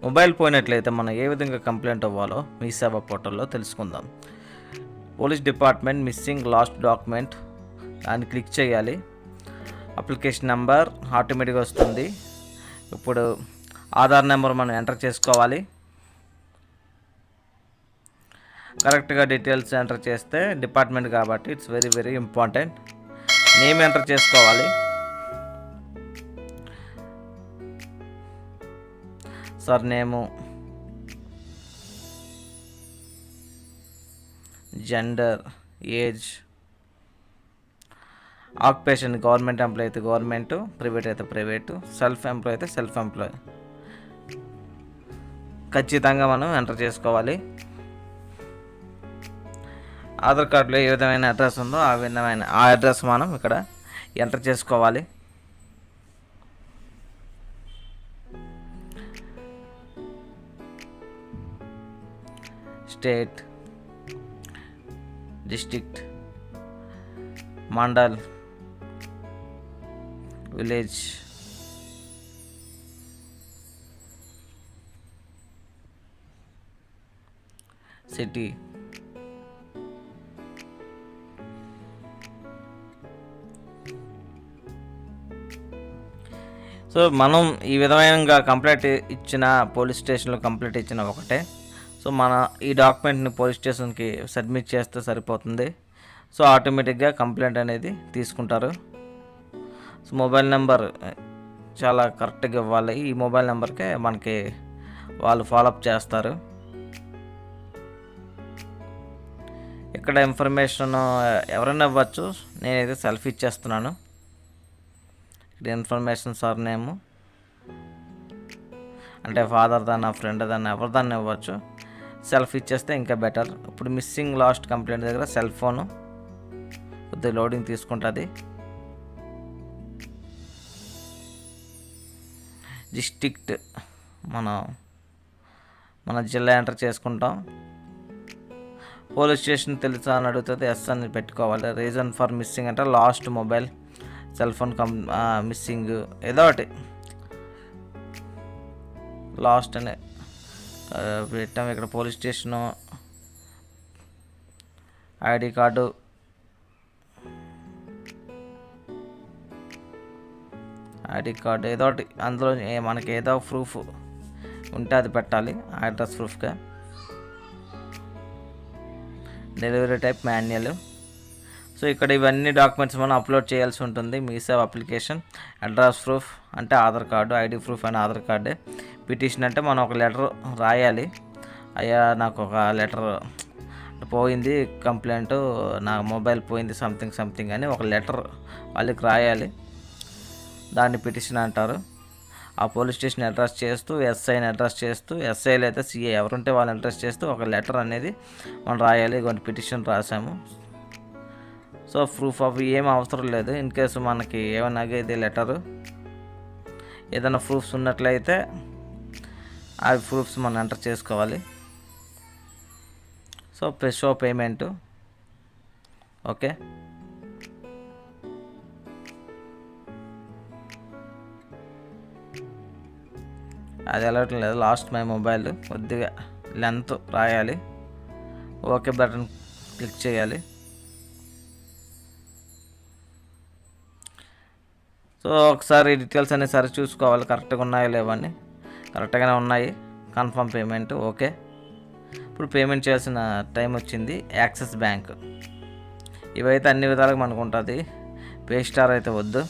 Mobile పోయినట్లయితే మనం ఏ విధంగా కంప్లైంట్ అవ్వాలో మీ సేవా పోర్టల్లో తెలుసుకుందాం. Police department missing lost document దాన్ని క్లిక్ చేయాలి. అప్లికేషన్ నెంబర్ ఆటోమేటిక్గా వస్తుంది. ఇప్పుడు ఆధార్ నెంబర్ మనం ఎంటర్ చేసుకోవాలి. కరెక్ట్గా డీటెయిల్స్ ఎంటర్ చేస్తే డిపార్ట్మెంట్ కాబట్టి it's very very important. Name enter చేసుకోవాలి. Surname, gender, age, occupation government employee అయితే గవర్నమెంట్, ప్రైవేట్ అయితే ప్రైవేటు, సెల్ఫ్ ఎంప్లాయ్ అయితే సెల్ఫ్ ఎంప్లాయ్ ఖచ్చితంగా మనం ఎంటర్ చేసుకోవాలి. ఆధార్ కార్డులో ఏ విధమైన అడ్రస్ ఉందో ఆ అడ్రస్ మనం ఇక్కడ ఎంటర్ చేసుకోవాలి. State, district, mandal, village, city, so మనం ఈ విధంగా కంప్లైంట్ ఇచ్చిన పోలీస్ స్టేషన్లో కంప్లైంట్ ఇచ్చిన ఒకటే. సో మన ఈ డాక్యుమెంట్ని పోలీస్ స్టేషన్కి సబ్మిట్ చేస్తే సరిపోతుంది. సో ఆటోమేటిక్గా కంప్లైంట్ అనేది తీసుకుంటారు. సో మొబైల్ నెంబర్ చాలా కరెక్ట్గా ఇవ్వాలి. ఈ మొబైల్ నెంబర్కే మనకి వాళ్ళు ఫాలోఅప్ చేస్తారు. ఇక్కడ ఇన్ఫర్మేషన్ ఎవరైనా ఇవ్వచ్చు, నేనైతే సెల్ఫ్ ఇచ్చేస్తున్నాను. ఇక్కడ ఇన్ఫర్మేషన్ సర్నేము అంటే ఫాదర్ దాన్న, ఫ్రెండ్ దాన్న, ఎవరిదాన్ని ఇవ్వచ్చు. సెల్ఫ్ ఇచ్చేస్తే ఇంకా బెటర్. ఇప్పుడు మిస్సింగ్ లాస్ట్ కంప్లైంట్ దగ్గర సెల్ ఫోను కొద్దిగా లోడింగ్ తీసుకుంటుంది. డిస్ట్రిక్ట్ మన జిల్లా ఎంటర్ చేసుకుంటాం. పోలీస్ స్టేషన్ తెలుసా అని అడుగుతుంది, ఎస్ అని పెట్టుకోవాలి. రీజన్ ఫర్ మిస్సింగ్ అంటే last mobile, cell phone missing ఏదో ఒకటి లాస్ట్ అనే పెట్టాం. ఇక్కడ పోలీస్ స్టేషను, ఐడి కార్డు, ఏదో ఒకటి అందులో మనకి ఏదో ప్రూఫ్ ఉంటే అది పెట్టాలి. అడ్రస్ ప్రూఫ్గా. Delivery type manual. సో ఇక్కడ ఇవన్నీ డాక్యుమెంట్స్ మనం అప్లోడ్ చేయాల్సి ఉంటుంది. మీ సేవ అప్లికేషన్, అడ్రస్ ప్రూఫ్ అంటే ఆధార్ కార్డు, ఐడి ప్రూఫ్ అని ఆధార్ కార్డే. పిటిషన్ అంటే మనం ఒక లెటర్ రాయాలి. అయ్యా నాకు ఒక లెటర్ పోయింది, కంప్లైంట్, నా మొబైల్ పోయింది, సంథింగ్ అని ఒక లెటర్ వాళ్ళకి రాయాలి. దాన్ని పిటిషన్ అంటారు. ఆ పోలీస్ స్టేషన్ అడ్రస్ చేస్తూ, ఎస్ఐని అడ్రస్ చేస్తూ, ఎస్ఐలు అయితే సిఐ ఎవరుంటే వాళ్ళని అడ్రస్ చేస్తూ ఒక లెటర్ అనేది మనం రాయాలి. కొన్ని పిటిషన్ రాసాము. సో ప్రూఫ్ ఆఫ్ ఏం అవసరం లేదు. ఇన్ కేసు మనకి ఏమైనా ఇది లెటరు ఏదైనా ప్రూఫ్స్ ఉన్నట్లయితే ఆ ప్రూఫ్స్ మనం ఎంటర్ చేసుకోవాలి. So show payment okay. అది వెళ్ళటం లేదు. లాస్ట్ మై మొబైల్ కొద్దిగా లెంత్ రాయాలి. ఓకే బటన్ క్లిక్ చేయాలి. సో ఒకసారి డీటెయిల్స్ అనేది సరి చూసుకోవాలి, కరెక్ట్గా ఉన్నాయో లేవని. కరెక్ట్గానే ఉన్నాయి. Confirm payment okay. ఇప్పుడు పేమెంట్ చేయాల్సిన టైం వచ్చింది. యాక్సిస్ బ్యాంక్ ఇవైతే అన్ని విధాలుగా మనకు ఉంటుంది. పే స్టార్ అయితే వద్దు.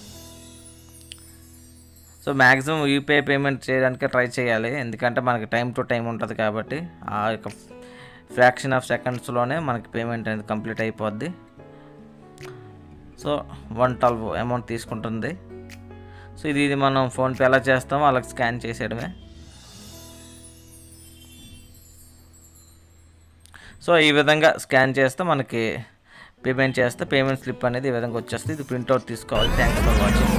సో మ్యాక్సిమం యూపీఐ పేమెంట్ చేయడానికి ట్రై చేయాలి, ఎందుకంటే మనకి టైం టు టైం ఉంటుంది కాబట్టి ఆ యొక్క ఫ్రాక్షన్ ఆఫ్ సెకండ్స్లోనే మనకి పేమెంట్ అనేది కంప్లీట్ అయిపోద్ది. సో 112 అమౌంట్ తీసుకుంటుంది. సో ఇది మనం ఫోన్పే ఎలా చేస్తామో అలాగ స్కాన్ చేసేయడమే. సో ఈ విధంగా స్కాన్ చేస్తే మనకి పేమెంట్ చేస్తే పేమెంట్ స్లిప్ అనేది ఈ విధంగా వచ్చేస్తుంది. ఇది ప్రింట్అవుట్ తీసుకోవాలి. Thanks for watching.